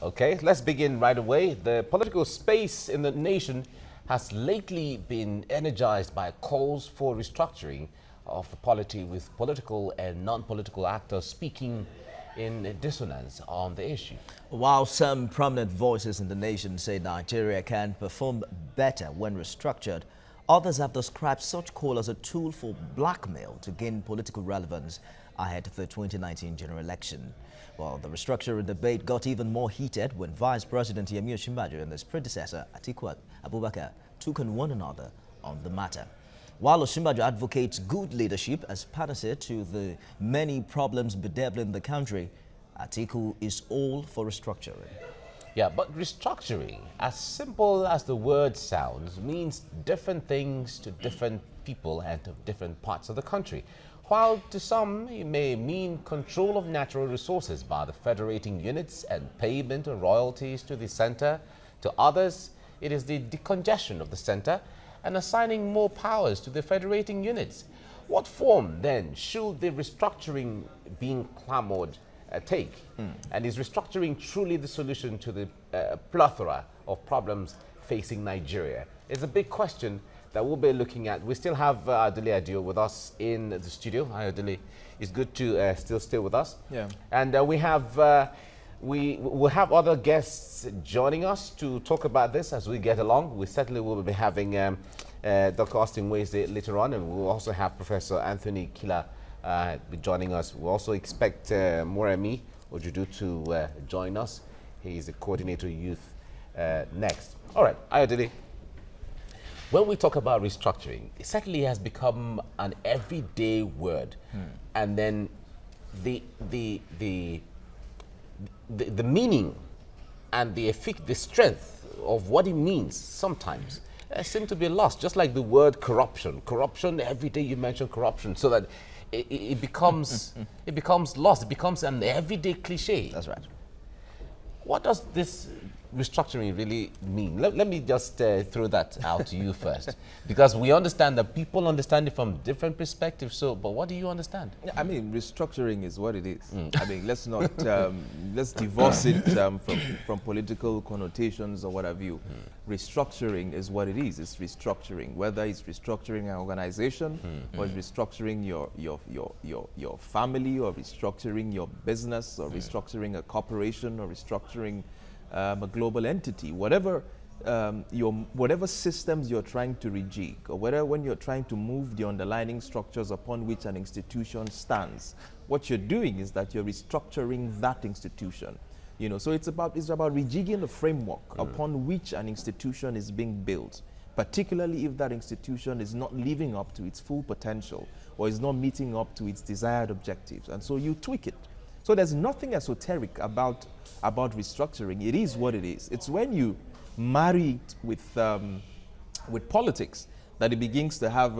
Okay, let's begin right away. The political space in the nation has lately been energized by calls for restructuring of the polity, with political and non-political actors speaking in dissonance on the issue. While some prominent voices in the nation say Nigeria can perform better when restructured, others have described such call as a tool for blackmail to gain political relevance ahead of the 2019 general election. Well, the restructuring debate got even more heated when Vice President Yemi Osinbajo and his predecessor Atiku Abubakar took on one another on the matter. While Osinbajo advocates good leadership as panacea to the many problems bedeviling the country, Atiku is all for restructuring. Yeah, but restructuring, as simple as the word sounds, means different things to different people and to different parts of the country. While to some it may mean control of natural resources by the federating units and payment of royalties to the center, to others it is the decongestion of the center and assigning more powers to the federating units. What form then should the restructuring being clamored take? And is restructuring truly the solution to the plethora of problems facing Nigeria? It's a big question that we'll be looking at. We still have Adele Adio with us in the studio. Hi, Adele. It's good to still stay with us. Yeah. And we will have other guests joining us to talk about this as we get along. We certainly will be having Dr. Austin Wednesday later on, and we'll also have Professor Anthony Kila joining us. We'll also expect Moremi Ojudu to join us. He's the coordinator youth next. All right, Ayodele. When we talk about restructuring, it certainly has become an everyday word, and then the meaning and the strength of what it means sometimes seem to be lost. Just like the word corruption. Corruption, every day you mention corruption, so that it becomes it becomes lost. It becomes an everyday cliche. That's right. What does this restructuring really mean? Let me just throw that out to you first, because we understand that people understand it from different perspectives. So, but what do you understand? I mean, restructuring is what it is. I mean, let's not let's divorce it from political connotations or what have you. Restructuring is what it is. It's restructuring, whether it's restructuring an organization or it's restructuring your family, or restructuring your business, or restructuring a corporation, or restructuring a global entity, whatever whatever systems you're trying to rejig, or whether when you're trying to move the underlying structures upon which an institution stands, what you're doing is that you're restructuring that institution. You know, so it's about rejigging the framework upon which an institution is being built, particularly if that institution is not living up to its full potential or is not meeting up to its desired objectives, and so you tweak it. So there's nothing esoteric about restructuring. It is what it is. It's when you marry it with politics that it begins to have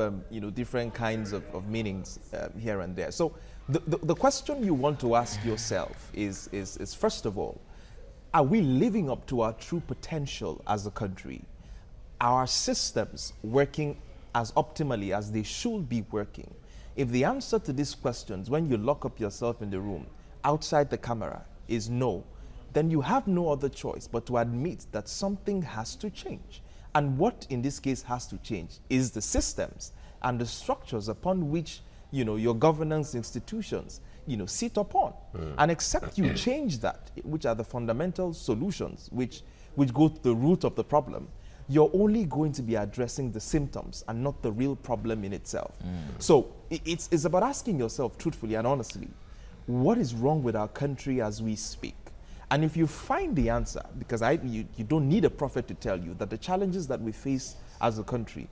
different kinds of meanings here and there. So the question you want to ask yourself is first of all, are we living up to our true potential as a country? Are our systems working as optimally as they should be working? If the answer to these questions, when you lock up yourself in the room outside the camera, is no, then you have no other choice but to admit that something has to change. And what in this case has to change is the systems and the structures upon which your governance institutions sit upon. And except you change that, which are the fundamental solutions which go to the root of the problem, you're only going to be addressing the symptoms and not the real problem in itself. So it's about asking yourself truthfully and honestly, what is wrong with our country as we speak? And if you find the answer, because you don't need a prophet to tell you that the challenges that we face as a country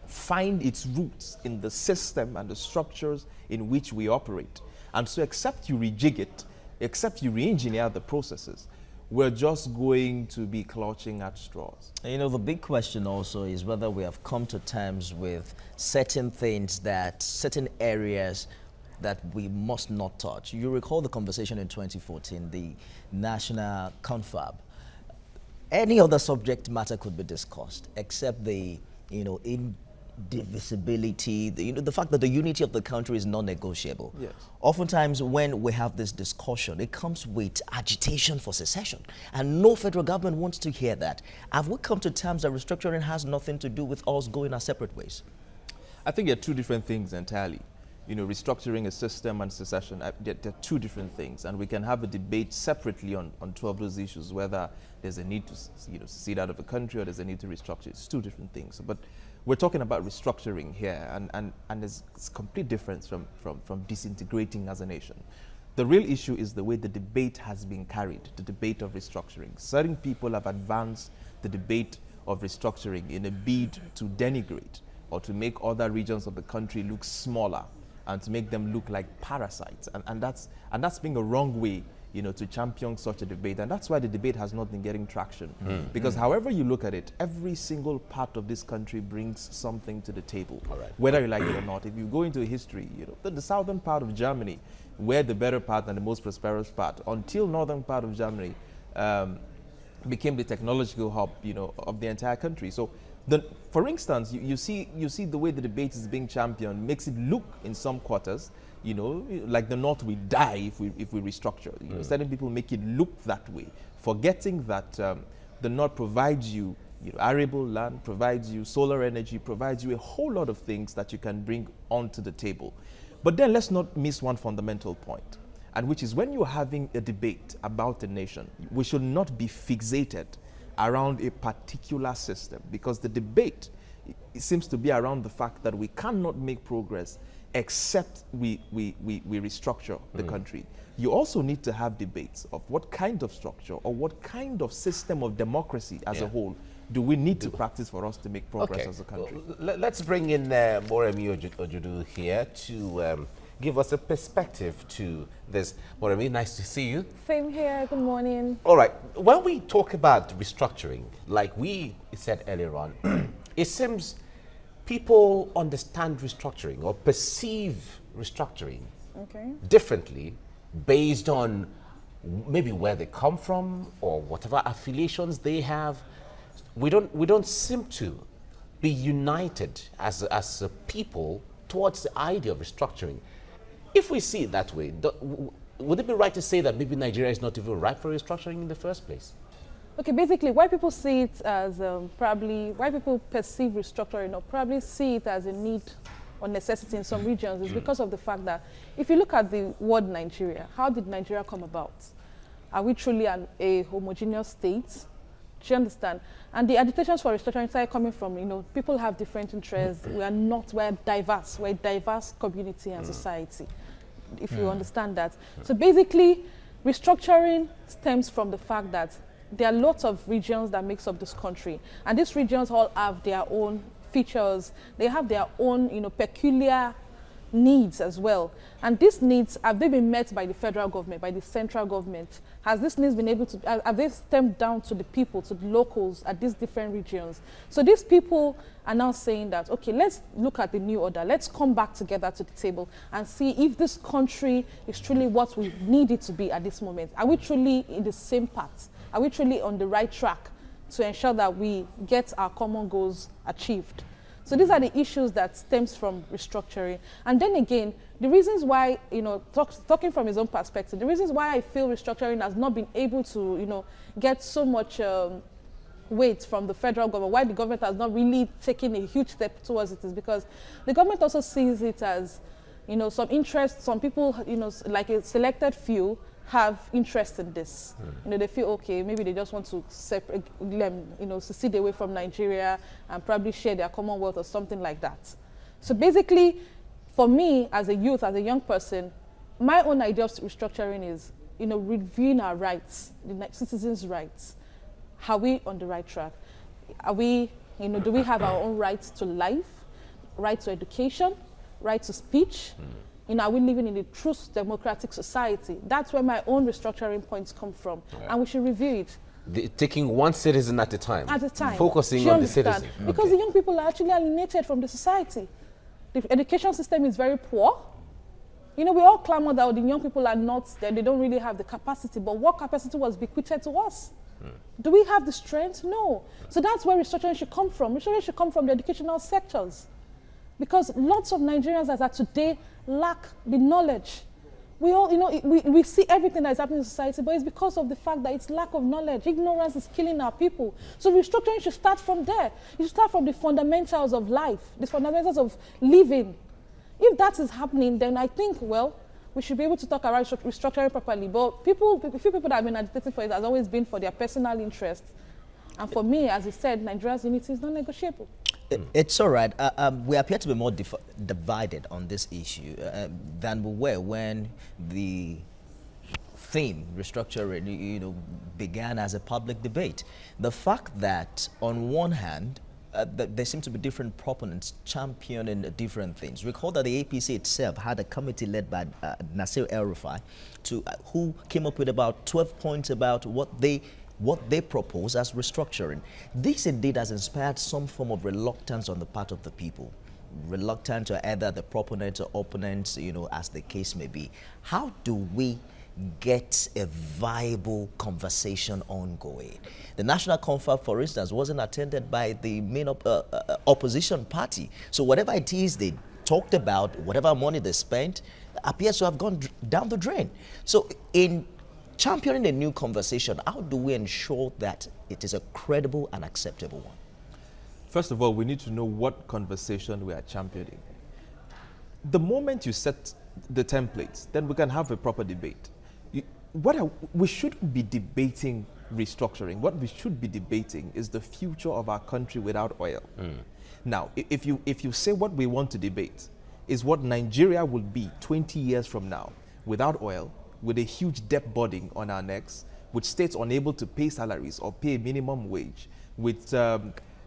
find its roots in the system and the structures in which we operate. And so except you rejig it, except you re-engineer the processes, we're just going to be clutching at straws. The big question also is whether we have come to terms with certain things, certain areas that we must not touch. You recall the conversation in 2014, the National Confab. Any other subject matter could be discussed except the divisibility, the fact that the unity of the country is non-negotiable. Yes. Oftentimes when we have this discussion, it comes with agitation for secession, and no federal government wants to hear that. Have we come to terms that restructuring has nothing to do with us going our separate ways? I think they're two different things entirely. Restructuring a system and secession, they're two different things, and we can have a debate separately on two of those issues, whether there's a need to secede out of a country or there's a need to restructure. It's two different things. But we're talking about restructuring here, and there's a complete difference from disintegrating as a nation. The real issue is the way the debate has been carried, the debate of restructuring. Certain people have advanced the debate of restructuring in a bid to denigrate or to make other regions of the country look smaller, and to make them look like parasites. And that's being a wrong way, to champion such a debate. And that's why the debate has not been getting traction. Because however you look at it, every single part of this country brings something to the table, whether you like it or not. If you go into history, the southern part of Germany, were the better part and the most prosperous part, until northern part of Germany became the technological hub, of the entire country. So for instance, you see the way the debate is being championed makes it look in some quarters, like the North will die if we restructure. Certain people make it look that way, forgetting that the North provides you, arable land, provides you solar energy, provides you a whole lot of things that you can bring onto the table. But then let's not miss one fundamental point, and which is when you're having a debate about the nation, we should not be fixated around a particular system, because the debate it seems to be around the fact that we cannot make progress except we restructure the country. You also need to have debates of what kind of structure or what kind of system of democracy as a whole do we need to practice for us to make progress as a country. Well, let's bring in Moremi Ojudu here to give us a perspective to this. Moremi, nice to see you. Same here, good morning. All right, when we talk about restructuring, like we said earlier on, it seems people understand restructuring or perceive restructuring differently based on maybe where they come from or whatever affiliations they have. We don't seem to be united as a people towards the idea of restructuring. If we see it that way, would it be right to say that maybe Nigeria is not even ripe for restructuring in the first place? Okay, basically, why people see it as why people perceive restructuring or probably see it as a need or necessity in some regions is because of the fact that if you look at the word Nigeria, how did Nigeria come about? Are we truly a homogeneous state? Do you understand? And the agitations for restructuring started coming from, people have different interests. We're diverse. We're a diverse community and society, if you understand that. So basically, restructuring stems from the fact that there are lots of regions that makes up this country. And these regions all have their own features. They have their own, peculiar needs as well. And these needs, have they been met by the federal government, by the central government? Has this needs been able to, have they stemmed down to the people, to the locals at these different regions? So these people are now saying that, okay, let's look at the new order. Let's come back together to the table and see if this country is truly what we need it to be at this moment. Are we truly in the same path? Are we truly on the right track to ensure that we get our common goals achieved? So these are the issues that stems from restructuring. And then again, the reasons why, talking from his own perspective, the reasons why I feel restructuring has not been able to, get so much weight from the federal government, why the government has not really taken a huge step towards it is because the government also sees it as, some interest, some people, like a selected few, have interest in this. They feel, okay, maybe they just want to separate them, secede away from Nigeria and probably share their commonwealth or something like that. So basically, for me, as a youth, as a young person, my own idea of restructuring is, reviewing our rights, the citizens' rights. Are we on the right track? Are we, do we have our own rights to life, right to education, right to speech? Are we living in a true democratic society? That's where my own restructuring points come from. And we should review it. Taking one citizen at a time. At a time. Focusing on the citizen. Because the young people are actually alienated from the society. The education system is very poor. We all clamor that the young people are not there, they don't really have the capacity, but what capacity was bequeathed to us? Do we have the strength? No. So that's where restructuring should come from. Restructuring should come from the educational sectors. Because lots of Nigerians as of today lack the knowledge. We all, we see everything that is happening in society, but it's because of the fact that it's lack of knowledge. Ignorance is killing our people. So restructuring should start from there. It should start from the fundamentals of life, the fundamentals of living. If that is happening, then I think, well, we should be able to talk about restructuring properly. But few people that have been agitating for it has always been for their personal interest. And for me, as I said, Nigeria's unity is non-negotiable. It's all right. We appear to be more divided on this issue than we were when the theme, restructuring, began as a public debate. The fact that, on one hand, there seem to be different proponents championing different things. Recall that the APC itself had a committee led by Nasir El-Rufai, who came up with about 12 points about what they propose as restructuring. This indeed has inspired some form of reluctance on the part of the people. Reluctant to either the proponents or opponents, as the case may be. How do we get a viable conversation ongoing? The National Conference, for instance, wasn't attended by the main opposition party. So whatever it is they talked about, whatever money they spent, appears to have gone down the drain. So in championing a new conversation, how do we ensure that it is a credible and acceptable one? First of all, we need to know what conversation we are championing. The moment you set the templates, then we can have a proper debate. We shouldn't be debating restructuring. What we should be debating is the future of our country without oil. Now, if you say what we want to debate is what Nigeria will be 20 years from now without oil, with a huge debt burden on our necks, with states unable to pay salaries or pay minimum wage, with a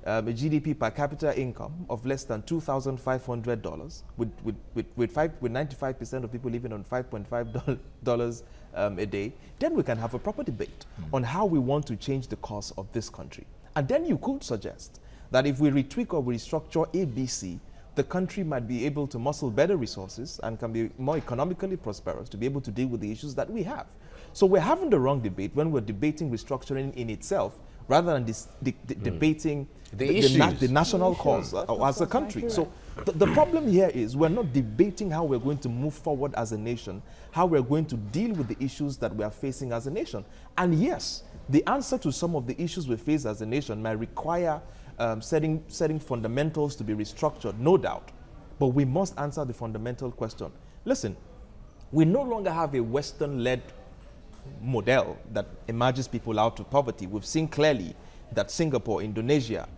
GDP per capita income of less than $2,500, with 95% of people living on $5.5 a day, then we can have a proper debate on how we want to change the course of this country. And then you could suggest that if we retweak or restructure ABC, the country might be able to muscle better resources and can be more economically prosperous to be able to deal with the issues that we have. So we're having the wrong debate when we're debating restructuring in itself rather than debating the national cause as a country. So the problem here is we're not debating how we're going to move forward as a nation, how we're going to deal with the issues that we are facing as a nation. And yes, the answer to some of the issues we face as a nation might require setting fundamentals to be restructured, no doubt. But we must answer the fundamental question. Listen, we no longer have a Western-led model that emerges people out of poverty. We've seen clearly that Singapore, Indonesia,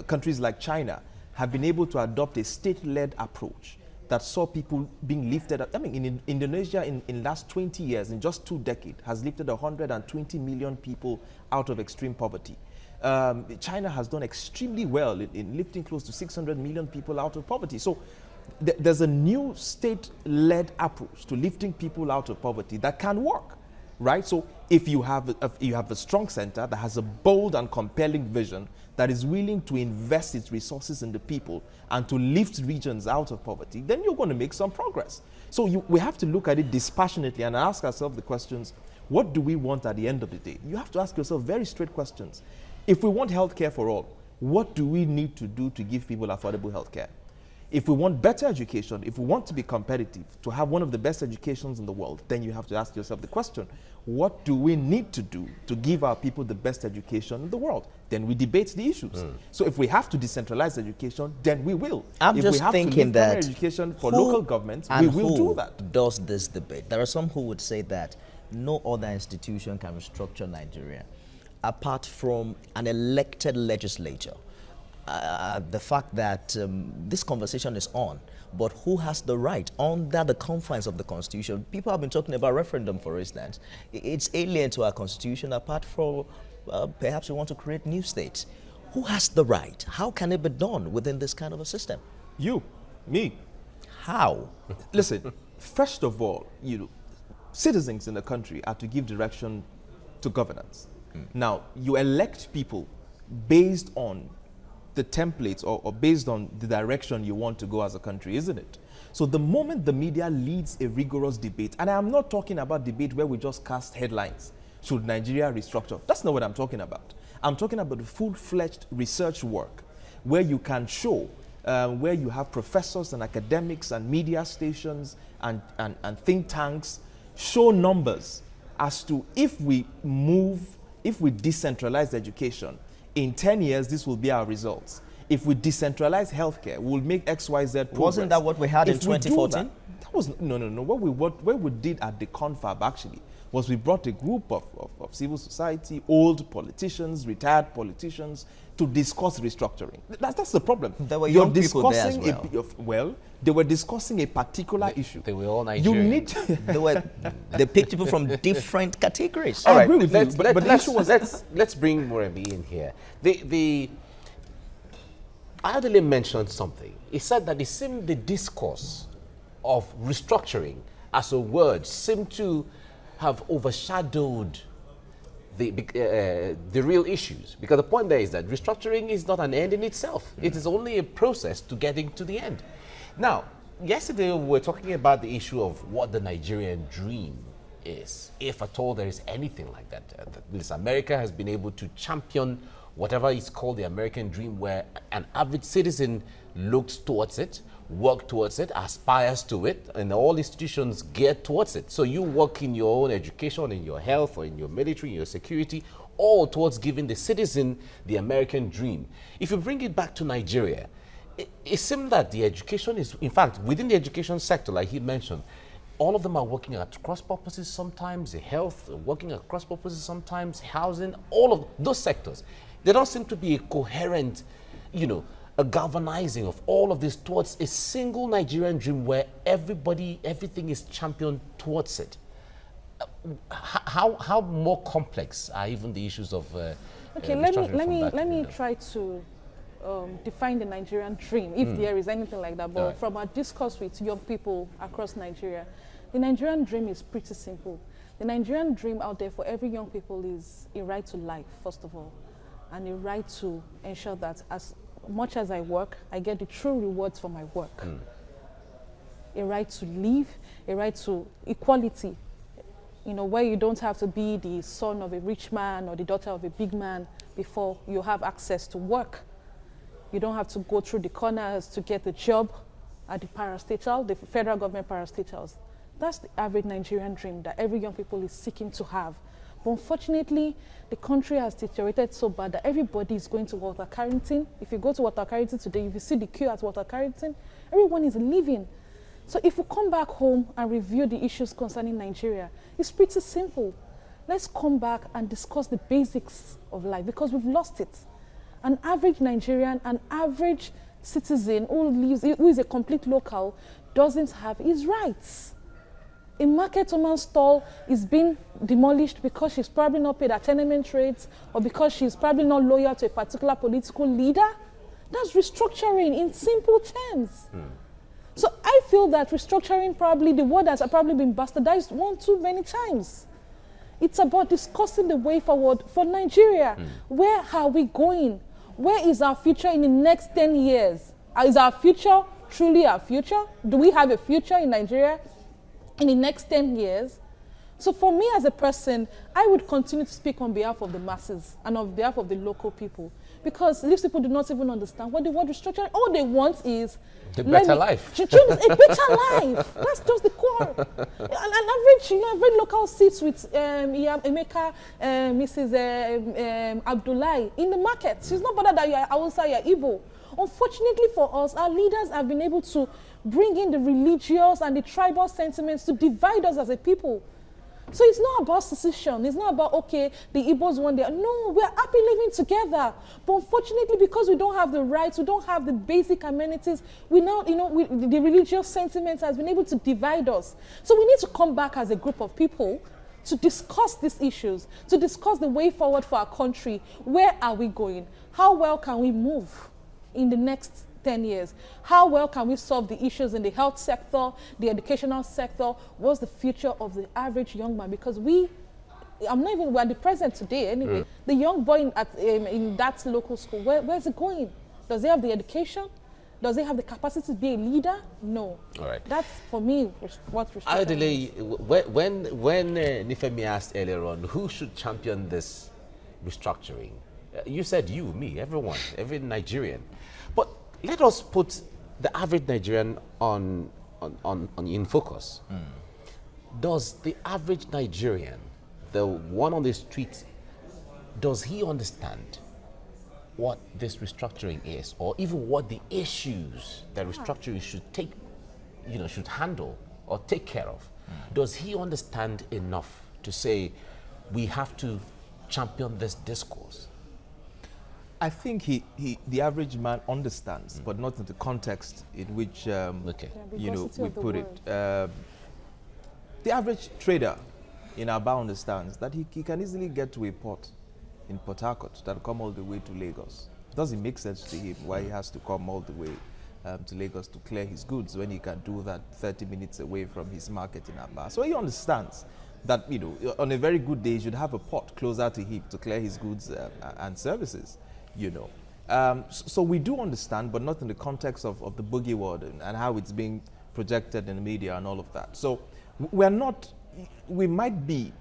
countries like China have been able to adopt a state-led approach that saw people being lifted up. I mean, in Indonesia, in last 20 years, in just 2 decades, has lifted 120 million people out of extreme poverty. China has done extremely well in lifting close to 600 million people out of poverty. So there's a new state-led approach to lifting people out of poverty that can work, right? So if you have a strong center that has a bold and compelling vision that is willing to invest its resources in the people and to lift regions out of poverty, then you're going to make some progress. So we have to look at it dispassionately and ask ourselves the questions, what do we want at the end of the day? You have to ask yourself very straight questions. If we want healthcare for all, what do we need to do to give people affordable healthcare? If we want better education, if we want to be competitive, to have one of the best educations in the world, then you have to ask yourself the question, what do we need to do to give our people the best education in the world? Then we debate the issues. So if we have to decentralize education, then we will. I'm just thinking that education for local governments, we will do that. Does this debate? There are some who would say that no other institution can restructure Nigeria apart from an elected legislature. The fact that this conversation is on, but who has the right under the confines of the Constitution? People have been talking about referendum, for instance. It's alien to our Constitution apart from perhaps we want to create new states. Who has the right? How can it be done within this kind of a system? You, me. How? Listen, first of all, citizens in the country are to give direction to governance. Now, you elect people based on the templates or based on the direction you want to go as a country, isn't it? So the moment the media leads a rigorous debate, and I'm not talking about debate where we just cast headlines, should Nigeria restructure? That's not what I'm talking about. I'm talking about the full-fledged research work where you can show where you have professors and academics and media stations and think tanks show numbers as to if we decentralize education, in 10 years, this will be our results. If we decentralize healthcare, we'll make XYZ progress. Wasn't that what we had in 2014? That was, no. What we did at the confab, actually, was we brought a group of civil society, old politicians, retired politicians, to discuss restructuring. That's the problem. There were young people there as well. They were discussing a particular issue. They were all Nigerian. They picked people from different categories. All right, agree with you, but the issue was let's bring Moremi in here. Adele mentioned something. He said that it seemed the discourse of restructuring as a word seemed to have overshadowed the real issues. Because the point there is that restructuring is not an end in itself. It is only a process to getting to the end. Now, yesterday we were talking about the issue of what the Nigerian dream is, if at all there is anything like that. This America has been able to champion whatever is called the American dream, where an average citizen looks towards it, works towards it, aspires to it, and all institutions geared towards it. So you work in your own education, in your health, or in your military, in your security, all towards giving the citizen the American dream. If you bring it back to Nigeria, it seems that the education is, in fact, within the education sector, like he mentioned, all of them are working at cross purposes sometimes, the health, working at cross purposes sometimes, housing, all of those sectors. There don't seem to be a coherent, a galvanizing of all of this towards a single Nigerian dream where everything is championed towards it. How more complex are even the issues of okay, let me try to define the Nigerian dream, if there is anything like that. But from our discourse with young people across Nigeria, the Nigerian dream is pretty simple. The Nigerian dream out there for every young people is a right to life, first of all, and a right to ensure that as much as I work, I get the true rewards for my work. A right to live, a right to equality, where you don't have to be the son of a rich man or the daughter of a big man before you have access to work. You don't have to go through the corners to get a job at the parastatal, the federal government parastatals. That's the average Nigerian dream that every young people is seeking to have. But unfortunately, the country has deteriorated so bad that everybody is going to Walter Carrington. If you go to Walter Carrington today, if you see the queue at Walter Carrington, everyone is leaving. So if we come back home and review the issues concerning Nigeria, it's pretty simple. Let's come back and discuss the basics of life, because we've lost it. An average Nigerian, an average citizen who is a complete local doesn't have his rights. A market woman's stall is being demolished because she's probably not paid her tenement rates, or because she's probably not loyal to a particular political leader. That's restructuring in simple terms. So I feel that restructuring, probably the word has probably been bastardized one too many times. It's about discussing the way forward for Nigeria. Where are we going? Where is our future in the next 10 years? Is our future truly our future? Do we have a future in Nigeria in the next 10 years? So for me as a person, I would continue to speak on behalf of the masses and on behalf of the local people, because these people do not even understand what they want restructuring. All they want is a better life. A better life. That's just the core. An average, local sits with Emeka, Mrs. Abdullahi in the market. She's not bothered that you're Hausa, you're Igbo. Unfortunately for us, our leaders have been able to bring in the religious and the tribal sentiments to divide us as a people. So it's not about secession. It's not about, okay, the Igbos one day. No, we're happy living together. But unfortunately, because we don't have the rights, we don't have the basic amenities, we now, the religious sentiment has been able to divide us. So we need to come back as a group of people to discuss these issues, to discuss the way forward for our country. Where are we going? How well can we move in the next 10 years? How well can we solve the issues in the health sector, the educational sector? What's the future of the average young man? Because we're at the present today anyway. The young boy in that local school, where's it going? Does he have the education? Does he have the capacity to be a leader? No. All right. That's, for me, what restructuring is. When Nifemi asked earlier on, who should champion this restructuring? You said you, me, everyone, every Nigerian. But let us put the average Nigerian in focus. Does the average Nigerian, the one on the street, does he understand what this restructuring is, or even what the issues that restructuring should take, should handle or take care of? Does he understand enough to say we have to champion this discourse? I think the average man understands, but not in the context in which we put it. The average trader in Aba understands that he can easily get to a port in Port Harcourt that will come all the way to Lagos. It doesn't make sense to him why he has to come all the way to Lagos to clear his goods when he can do that 30 minutes away from his market in Aba. So he understands that, on a very good day, he should have a port closer to him to clear his goods and services, So we do understand, but not in the context of the boogie world and how it's being projected in the media and all of that. So we might be,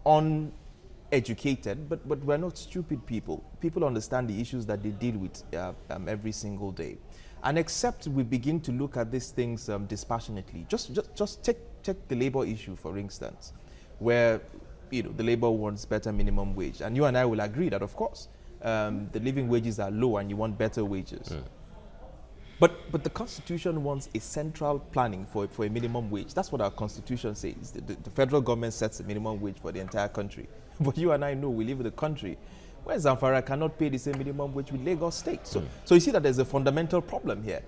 uneducated, but we're not stupid people. People understand the issues that they deal with every single day. And except we begin to look at these things dispassionately, just take the labor issue, for instance, where the labor wants better minimum wage. And you and I will agree that, of course, the living wages are low and you want better wages. But the Constitution wants a central planning for a minimum wage. That's what our Constitution says. The federal government sets a minimum wage for the entire country. But you and I know we live in a country where Zamfara cannot pay the same minimum wage with Lagos State. So you see that there's a fundamental problem here.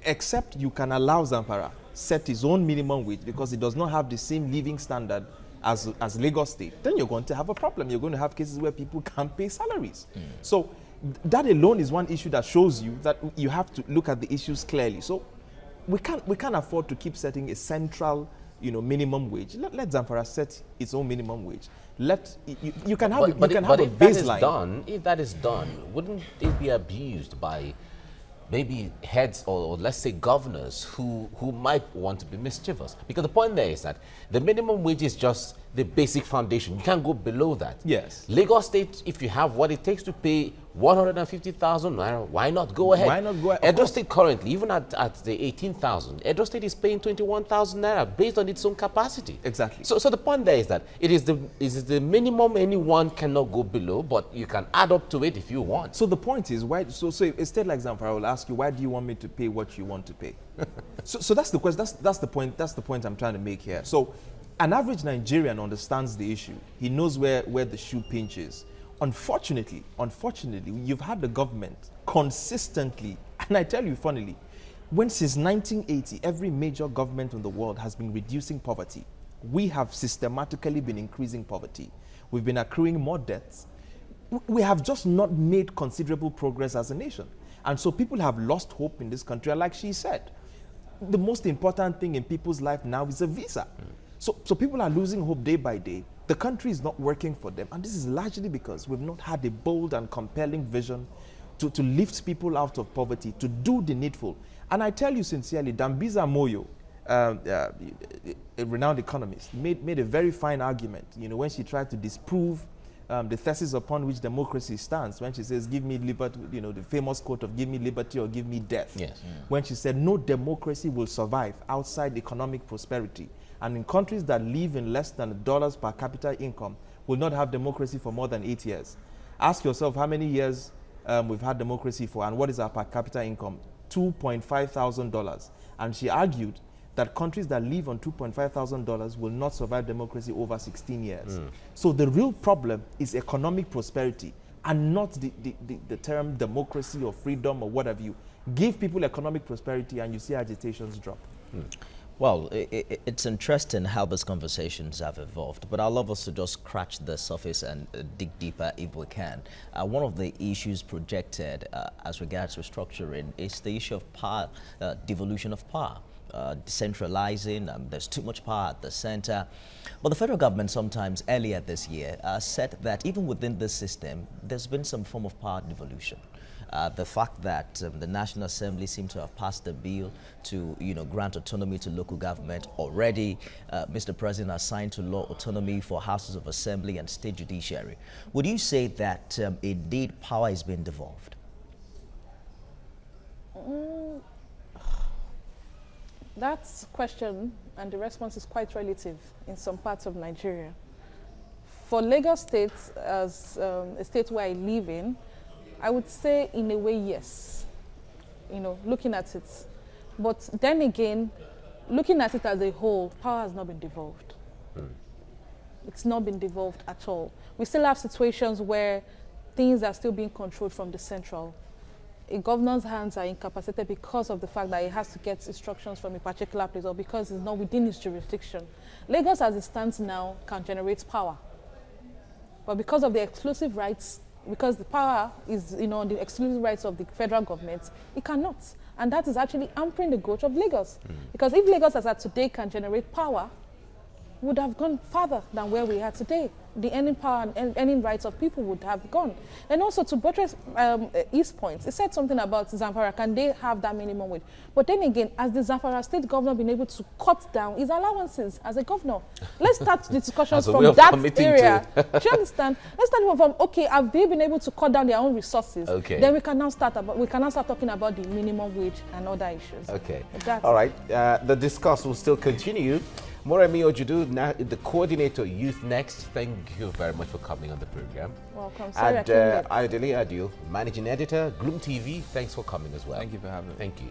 Except you can allow Zamfara set his own minimum wage because it does not have the same living standard as Lagos State, then you're going to have a problem. You're going to have cases where people can't pay salaries. So that alone is one issue that shows you that you have to look at the issues clearly. So we can't afford to keep setting a central, minimum wage. Let Zamfara set its own minimum wage. You can have a baseline. If that is done, wouldn't it be abused by maybe heads or let's say governors who might want to be mischievous? Because the point there is that the minimum wage is just the basic foundation. You can't go below that. Yes. Lagos State, if you have what it takes to pay 150,000 naira, why not go ahead? Why not go ahead? Edo State currently, even at the 18,000, Edo State is paying 21,000 naira based on its own capacity. Exactly. So the point there is that it is the minimum anyone cannot go below, but you can add up to it if you want. So the point is, why? So a state like Zamfara will ask you, why do you want me to pay what you want to pay? so that's the question. That's the point. That's the point I'm trying to make here. So an average Nigerian understands the issue. He knows where the shoe pinches. Unfortunately, you've had the government consistently, and I tell you funnily, since 1980, every major government in the world has been reducing poverty. We have systematically been increasing poverty. We've been accruing more debts. We have just not made considerable progress as a nation. And so people have lost hope in this country. And like she said, the most important thing in people's life now is a visa. So people are losing hope day by day. The country is not working for them. And this is largely because we've not had a bold and compelling vision to lift people out of poverty, to do the needful. And I tell you sincerely, Dambiza Moyo, a renowned economist, made a very fine argument, when she tried to disprove the thesis upon which democracy stands, when she says, give me liberty, the famous quote of give me liberty or give me death. Yes. When she said, no democracy will survive outside economic prosperity. And in countries that live in less than $1 per capita income will not have democracy for more than 8 years. Ask yourself how many years we've had democracy for, and what is our per capita income? $2.5 thousand. And she argued that countries that live on $2.5 thousand will not survive democracy over 16 years. So the real problem is economic prosperity and not the term democracy or freedom or whatever you. Give people economic prosperity and you see agitations drop. Well, it's interesting how these conversations have evolved, but I'd love us to just scratch the surface and dig deeper if we can. One of the issues projected as regards restructuring is the issue of power, devolution of power. Decentralizing, there's too much power at the center. But the federal government sometimes earlier this year said that even within this system, there's been some form of power devolution. The fact that the National Assembly seemed to have passed a bill to, grant autonomy to local government already. Mr. President has signed to law autonomy for houses of assembly and state judiciary. Would you say that indeed power is being devolved? That question and the response is quite relative in some parts of Nigeria. For Lagos State, as a state where I live in, I would say in a way, yes, looking at it. But then again, looking at it as a whole, power has not been devolved. It's not been devolved at all. We still have situations where things are still being controlled from the central. A governor's hands are incapacitated because of the fact that he has to get instructions from a particular place or because it's not within his jurisdiction. Lagos, as it stands now, can generate power. But because of the exclusive rights, because the power is, on the exclusive rights of the federal government, it cannot. And that is actually hampering the growth of Lagos. Because if Lagos, as at today, can generate power, would have gone further than where we are today. The earning power and earning rights of people would have gone. And also to buttress his points, he said something about Zamfara, can they have that minimum wage? But then again, as the Zamfara state governor been able to cut down his allowances as a governor, let's start the discussions from that area. Do you understand? Let's start from, okay, have they been able to cut down their own resources? Okay. Then we can now start talking about the minimum wage and other issues. Okay. All right. The discuss will still continue. Moremi Ojudu, the coordinator, Youth Next, thank you very much for coming on the program. Welcome. Sorry, and Ayodele Adio, managing editor, Gloom TV, thanks for coming as well. Thank you for having me. Thank you.